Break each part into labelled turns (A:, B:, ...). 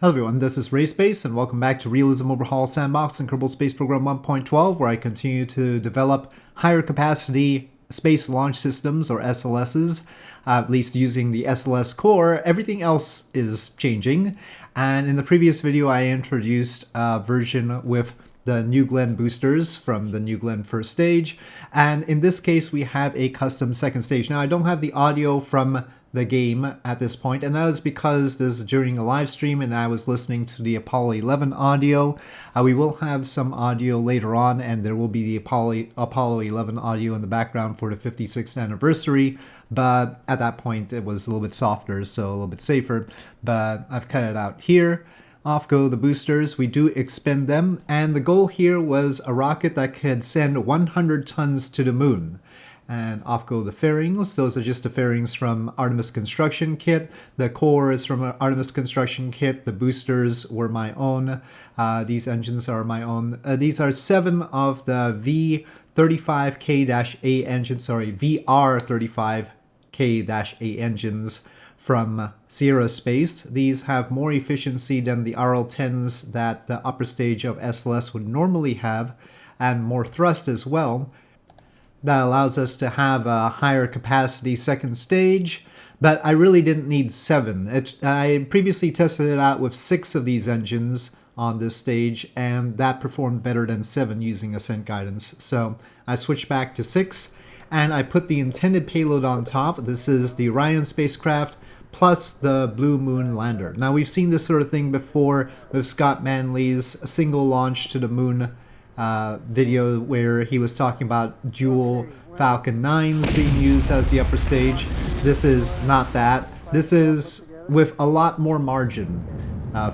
A: Hello everyone, this is RaySpace and welcome back to Realism Overhaul Sandbox in Kerbal Space Program 1.12, where I continue to develop higher capacity space launch systems, or SLSs, at least using the SLS core. Everything else is changing, and in the previous video I introduced a version with the New Glenn boosters from the New Glenn first stage, and in this case we have a custom second stage. Now I don't have the audio from the game at this point, and that is because this is during a live stream and I was listening to the Apollo 11 audio. We will have some audio later on, and there will be the Apollo 11 audio in the background for the 56th anniversary, but at that point it was a little bit softer, so a little bit safer, but I've cut it out here. Off go the boosters. We do expend them, and the goal here was a rocket that could send 100 tons to the moon. And off go the fairings. Those are just the fairings from Artemis Construction Kit. The core is from Artemis Construction Kit. The boosters were my own. These engines are my own. These are 7 of the V35K-A engines, VR35K-A engines from Sierra Space. These have more efficiency than the RL-10s that the upper stage of SLS would normally have, and more thrust as well. That allows us to have a higher capacity second stage, but I really didn't need 7. I previously tested it out with 6 of these engines on this stage, and that performed better than 7 using ascent guidance. So I switched back to 6, and I put the intended payload on top. This is the Orion spacecraft plus the Blue Moon lander. Now we've seen this sort of thing before with Scott Manley's single launch to the moon video, where he was talking about dual Falcon 9s being used as the upper stage. This is not that. This is with a lot more margin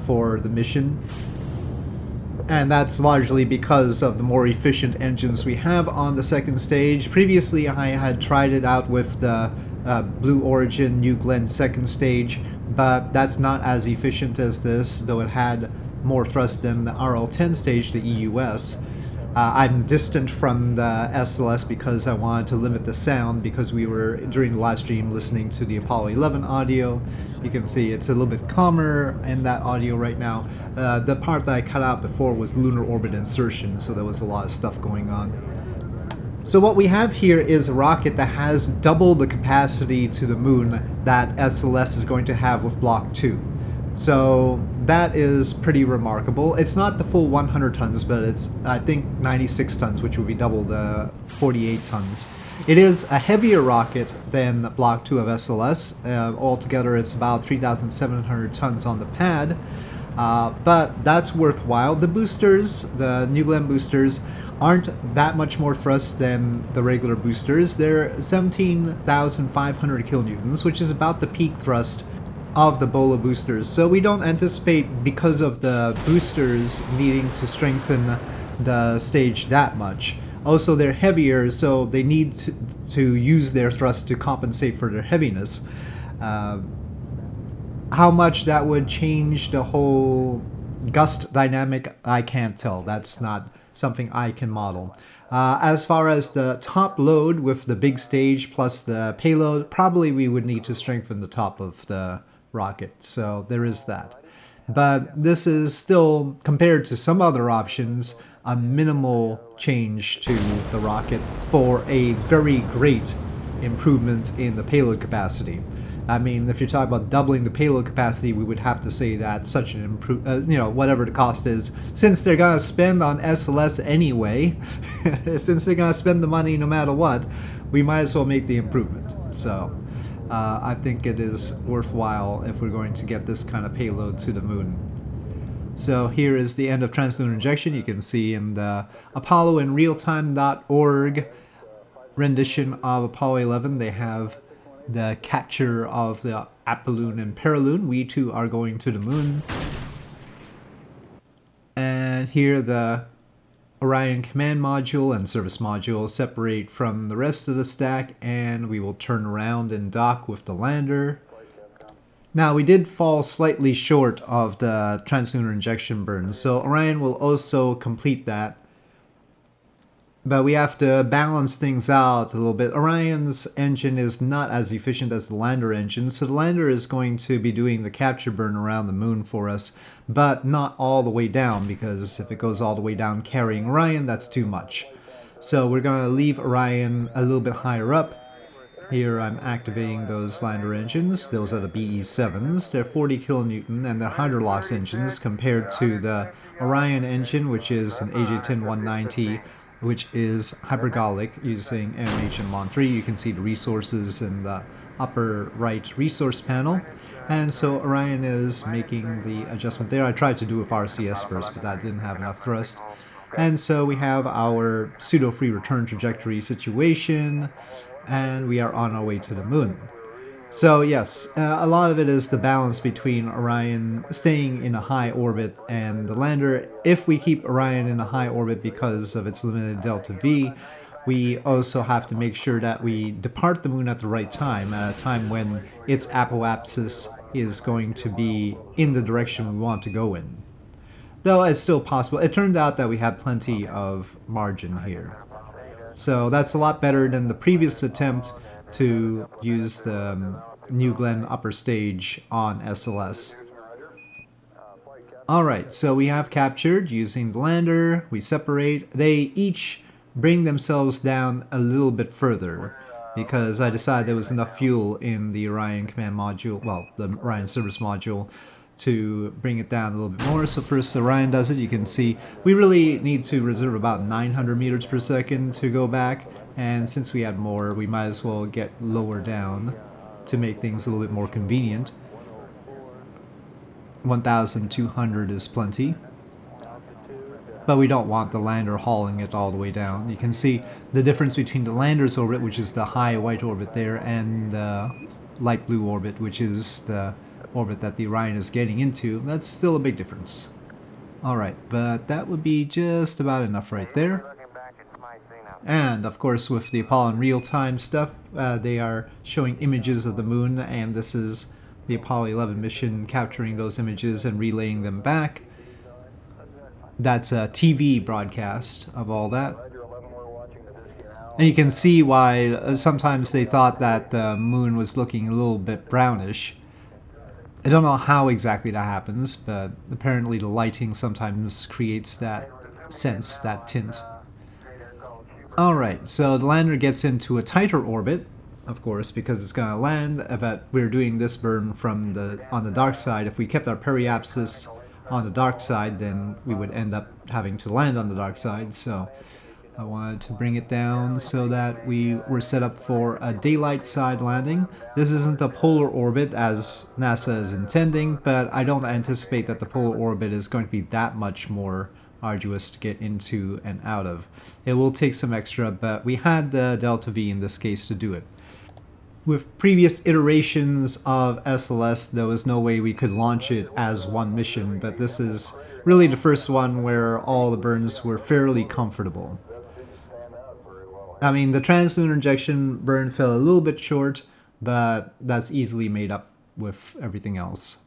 A: for the mission, and that's largely because of the more efficient engines we have on the second stage. Previously I had tried it out with the Blue Origin New Glenn second stage, but that's not as efficient as this, though it had more thrust than the RL-10 stage, the EUS. I'm distant from the SLS because I wanted to limit the sound, because we were, during the live stream, listening to the Apollo 11 audio. You can see it's a little bit calmer in that audio right now. The part that I cut out before was lunar orbit insertion, so there was a lot of stuff going on. So what we have here is a rocket that has double the capacity to the moon that SLS is going to have with Block 2. So that is pretty remarkable. It's not the full 100 tons, but it's, I think, 96 tons, which would be double the 48 tons. It is a heavier rocket than Block 2 of SLS. Altogether, it's about 3,700 tons on the pad, but that's worthwhile. The boosters, the New Glenn boosters, aren't that much more thrust than the regular boosters. They're 17,500 kilonewtons, which is about the peak thrust of the BOLA boosters. So we don't anticipate, because of the boosters, needing to strengthen the stage that much. Also, they're heavier, so they need to use their thrust to compensate for their heaviness. How much that would change the whole gust dynamic, I can't tell. That's not something I can model. As far as the top load with the big stage plus the payload, probably we would need to strengthen the top of the rocket, so there is that. But this is still, compared to some other options, a minimal change to the rocket for a very great improvement in the payload capacity. I mean, if you're talking about doubling the payload capacity, we would have to say that such an whatever the cost is, since they're gonna spend on SLS anyway, since they're gonna spend the money no matter what, we might as well make the improvement. So I think it is worthwhile if we're going to get this kind of payload to the moon. So here is the end of Trans-lunar injection. You can see in the Apollo in realtime.org rendition of Apollo 11, they have the capture of the Apolloon and Paraloon. We too are going to the moon. And here the Orion command module and service module separate from the rest of the stack, and we will turn around and dock with the lander. Now, we did fall slightly short of the Trans-lunar injection burn, so Orion will also complete that. But we have to balance things out a little bit. Orion's engine is not as efficient as the lander engine, so the lander is going to be doing the capture burn around the moon for us, but not all the way down, because if it goes all the way down carrying Orion, that's too much. So we're going to leave Orion a little bit higher up. Here I'm activating those lander engines. Those are the BE-7s. They're 40 kilonewton and they're Hydrolox engines compared to the Orion engine, which is an AJ-10-190, which is hypergolic using MH and Mon3. You can see the resources in the upper right resource panel. And so Orion is making the adjustment there. I tried to do with RCS first, but that didn't have enough thrust. And so we have our pseudo-free return trajectory situation, and we are on our way to the moon. So yes, a lot of it is the balance between Orion staying in a high orbit and the lander. If we keep Orion in a high orbit because of its limited delta V, we also have to make sure that we depart the moon at the right time, at a time when its apoapsis is going to be in the direction we want to go in. Though it's still possible. It turned out that we had plenty of margin here. So that's a lot better than the previous attempt to use the New Glenn upper stage on SLS. Alright, so we have captured using the lander, we separate. They each bring themselves down a little bit further because I decided there was enough fuel in the Orion command module, well, the Orion service module, to bring it down a little bit more. So first Orion does it. You can see we really need to reserve about 900 meters per second to go back, and since we had more, we might as well get lower down to make things a little bit more convenient. 1,200 is plenty, but we don't want the lander hauling it all the way down. You can see the difference between the lander's orbit, which is the high white orbit there, and the light blue orbit, which is the orbit that the Orion is getting into. That's still a big difference. Alright, but that would be just about enough right there. And of course with the Apollo in real-time stuff, they are showing images of the moon, and this is the Apollo 11 mission capturing those images and relaying them back. That's a TV broadcast of all that. And you can see why sometimes they thought that the moon was looking a little bit brownish. I don't know how exactly that happens, but apparently the lighting sometimes creates that sense, that tint. Alright, so the lander gets into a tighter orbit, of course, because it's going to land, but we're doing this burn from on the dark side. If we kept our periapsis on the dark side, then we would end up having to land on the dark side, so I wanted to bring it down so that we were set up for a daylight side landing. This isn't a polar orbit as NASA is intending, but I don't anticipate that the polar orbit is going to be that much more arduous to get into and out of. It will take some extra, but we had the delta V in this case to do it. With previous iterations of SLS, there was no way we could launch it as one mission, but this is really the first one where all the burns were fairly comfortable. I mean, the trans-lunar injection burn fell a little bit short, but that's easily made up with everything else.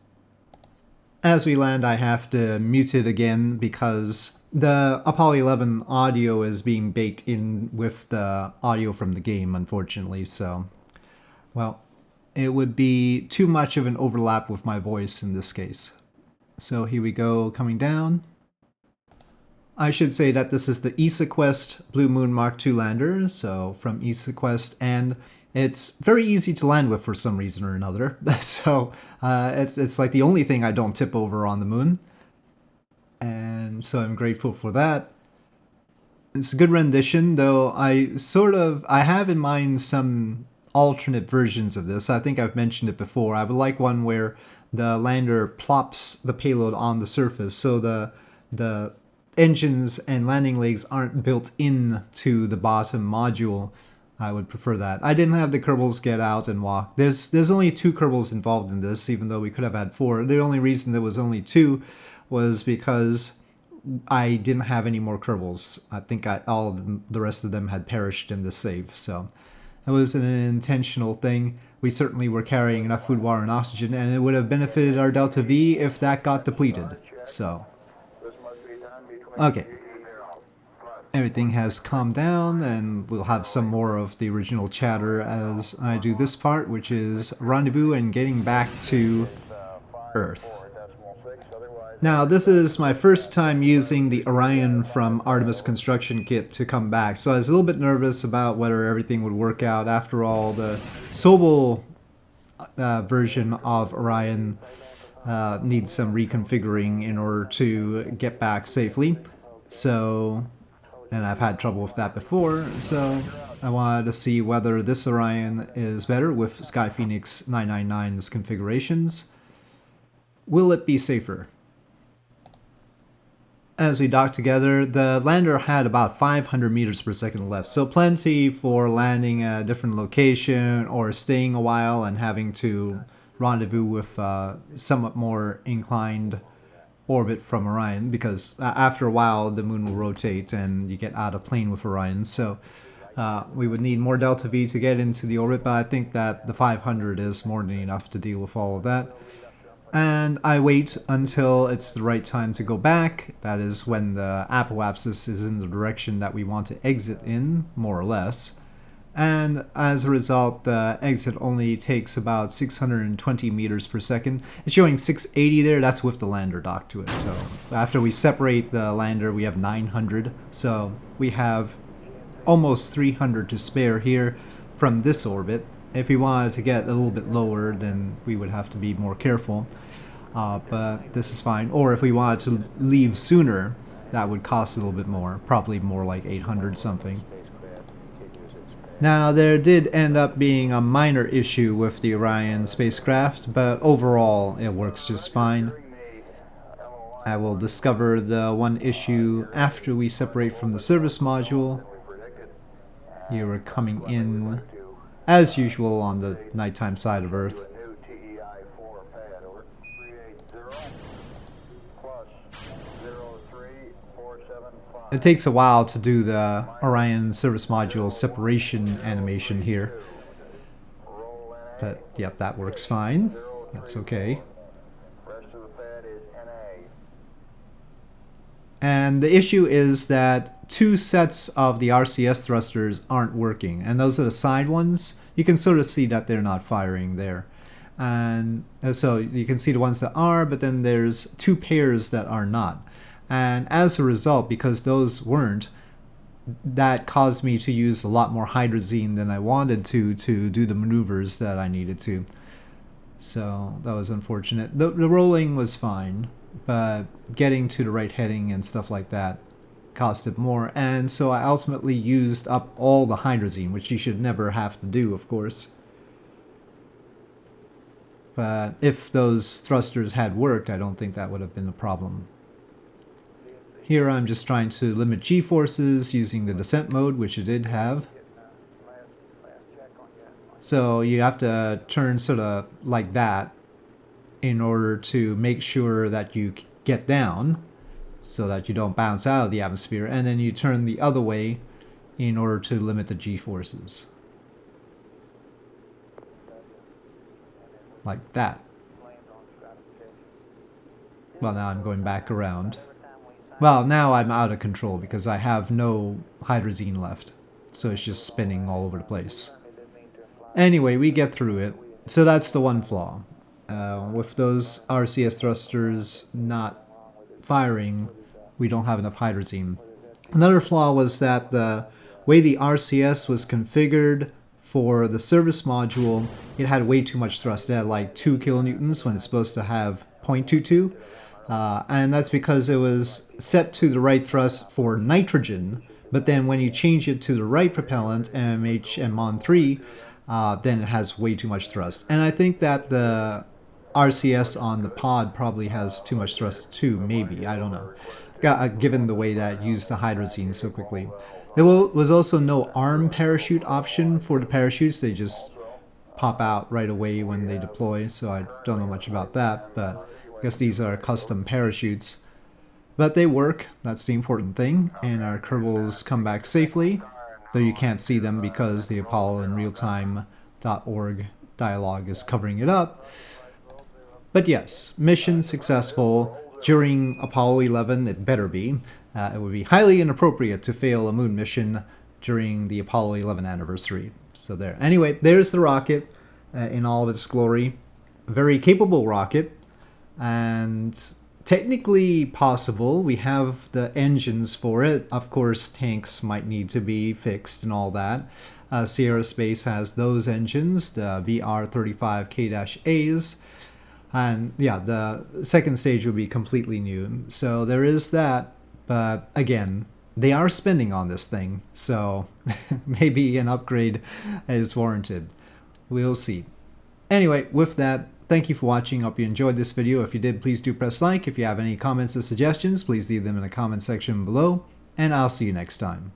A: As we land, I have to mute it again because the Apollo 11 audio is being baked in with the audio from the game, unfortunately, so, well, it would be too much of an overlap with my voice in this case. So here we go, coming down. I should say that this is the ESA-Quest Blue Moon Mark II lander, so from ESA-Quest, and it's very easy to land with for some reason or another. So it's like the only thing I don't tip over on the moon, and so I'm grateful for that. It's a good rendition, though I have in mind some alternate versions of this. I think I've mentioned it before. I would like one where the lander plops the payload on the surface, so the engines and landing legs aren't built in to the bottom module. I would prefer that. I didn't have the Kerbals get out and walk. There's only 2 Kerbals involved in this, even though we could have had 4. The only reason there was only 2 was because I didn't have any more Kerbals. I think all of them, the rest of them had perished in the save, so it was an intentional thing. We certainly were carrying enough food, water, and oxygen, and it would have benefited our Delta V if that got depleted. So, okay. everything has calmed down, and we'll have some more of the original chatter as I do this part, which is rendezvous and getting back to Earth. Now, this is my first time using the Orion from Artemis Construction Kit to come back, so I was a little bit nervous about whether everything would work out. After all, the Sobel version of Orion needs some reconfiguring in order to get back safely. So, and I've had trouble with that before, so I wanted to see whether this Orion is better with Sky Phoenix 999's configurations. Will it be safer? As we docked together, the lander had about 500 meters per second left, so plenty for landing at a different location or staying a while and having to rendezvous with somewhat more inclined orbit from Orion, because after a while the moon will rotate and you get out of plane with Orion, so we would need more delta V to get into the orbit, but I think that the 500 is more than enough to deal with all of that. And I wait until it's the right time to go back. That is when the apoapsis is in the direction that we want to exit in, more or less. And as a result, the exit only takes about 620 meters per second. It's showing 680 there, that's with the lander docked to it. So after we separate the lander, we have 900. So we have almost 300 to spare here from this orbit. If we wanted to get a little bit lower, then we would have to be more careful. But this is fine. Or if we wanted to leave sooner, that would cost a little bit more. Probably more like 800 something. Now, there did end up being a minor issue with the Orion spacecraft, but overall it works just fine. I will discover the one issue after we separate from the service module. Here we're coming in as usual on the nighttime side of Earth. It takes a while to do the Orion service module separation animation here. But yep, that works fine. That's okay. And the issue is that two sets of the RCS thrusters aren't working, and those are the side ones. You can sort of see that they're not firing there. And so you can see the ones that are, but then there's two pairs that are not. And as a result, because those weren't, that caused me to use a lot more hydrazine than I wanted to do the maneuvers that I needed to. So that was unfortunate. The rolling was fine, but getting to the right heading and stuff like that costed more, and so I ultimately used up all the hydrazine, which you should never have to do, of course. But if those thrusters had worked, I don't think that would have been a problem. Here I'm just trying to limit G-forces using the descent mode, which it did have. So you have to turn sort of like that in order to make sure that you get down, so that you don't bounce out of the atmosphere, and then you turn the other way in order to limit the G-forces. Like that. Well, now I'm going back around. Well, now I'm out of control because I have no hydrazine left, so it's just spinning all over the place. Anyway, we get through it. So that's the one flaw. With those RCS thrusters not firing, we don't have enough hydrazine. Another flaw was that the way the RCS was configured for the service module, it had way too much thrust. It had like 2 kilonewtons when it's supposed to have 0.22. And that's because it was set to the right thrust for nitrogen, but then when you change it to the right propellant, MH and MON3, then it has way too much thrust. And I think that the RCS on the pod probably has too much thrust too, maybe, I don't know, given the way that it used the hydrazine so quickly. There was also no arm parachute option for the parachutes. They just pop out right away when they deploy, so I don't know much about that, but I guess these are custom parachutes. But they work, that's the important thing, and our Kerbals come back safely, though you can't see them because the Apollo in realtime.org dialogue is covering it up. But yes, mission successful during Apollo 11, it better be. It would be highly inappropriate to fail a moon mission during the Apollo 11 anniversary. So there. Anyway, there's the rocket in all of its glory. Very capable rocket, and technically possible. We have the engines for it. Of course, tanks might need to be fixed and all that. Sierra Space has those engines, the VR-35K-A's. And yeah, the second stage would be completely new. So there is that. But again, they are spending on this thing. So maybe an upgrade is warranted. We'll see. Anyway, with that, thank you for watching. Hope you enjoyed this video. If you did, please do press like. If you have any comments or suggestions, please leave them in the comment section below. And I'll see you next time.